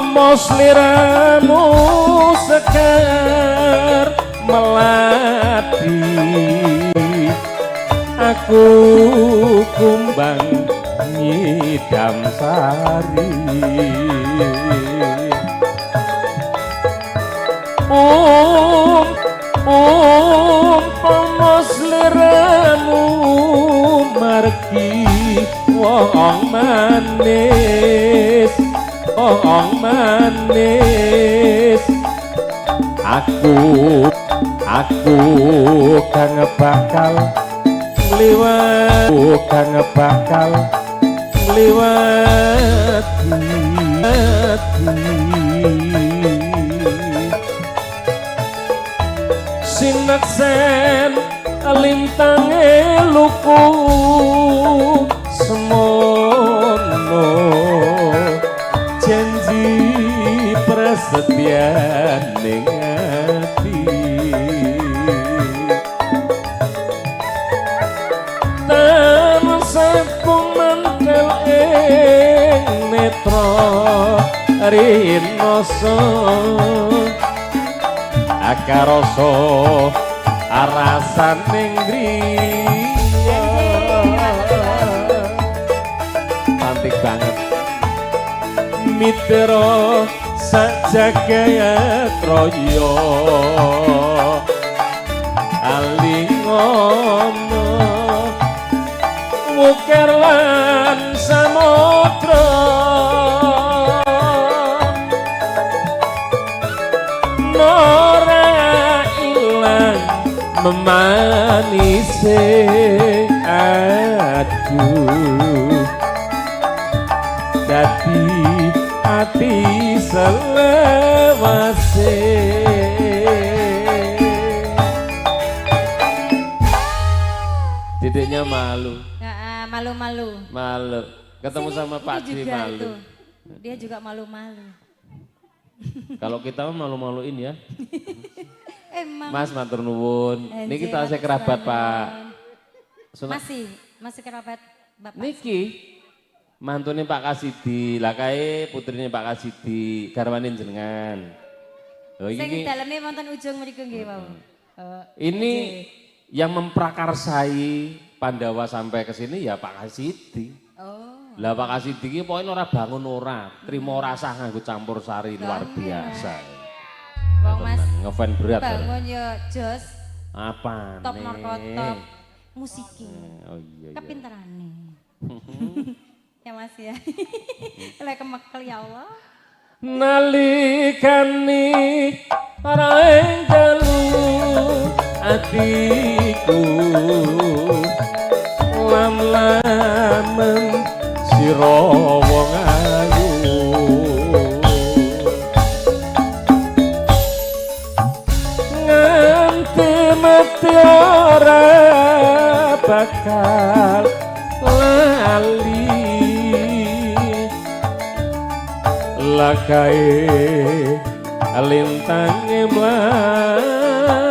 Umpama sliramu sekar melati, aku kumbang nyidam sari. Umpama sliramu margi wong manis, wong manis, aku kang bakal liwat, kang bakal liwati. Sineksen lintange luku semono, janji prasetyan ning ati. Tansah kumantel ing netra rinoso, akarasa arasaning griya. Cantik banget. Mitra sajagaya traya alingono, wukir lan samudra ora ilang memanise aduh, dadi ati selewase. Dedeknya malu. Malu-malu. Malu. Ketemu sini, sama Pak Dwi malu. Itu. Dia juga malu-malu. Kalau kita malu-maluin ya. Emang. Mas matur nuwun. Niki tasih kerabat Pak. Masih kerabat Bapak. Niki mantune Pak Kasidi, lah kae putrine Pak Kasidi, garwane jenengan. Oh iki daleme wonten ujung mriku nggih wau. Ini yang memprakarsai Pandawa sampai ke sini ya Pak Kasidi. Oh. Lah Pak Kasidi iki pokoke ora bangun ora, trimo rasah nganggo campur sari luar biasa. Wong Mas ngefan berat. Bangun yo jos. Apa? Top norkotop musiki. Oh iya. Kepinterane. Ya Mas ya. Lek kemekel ya Allah. Nalikani para dalu atiku lam-lamen sira wong ayu, nganti mati ora bakal lali lakae lintange mlayu.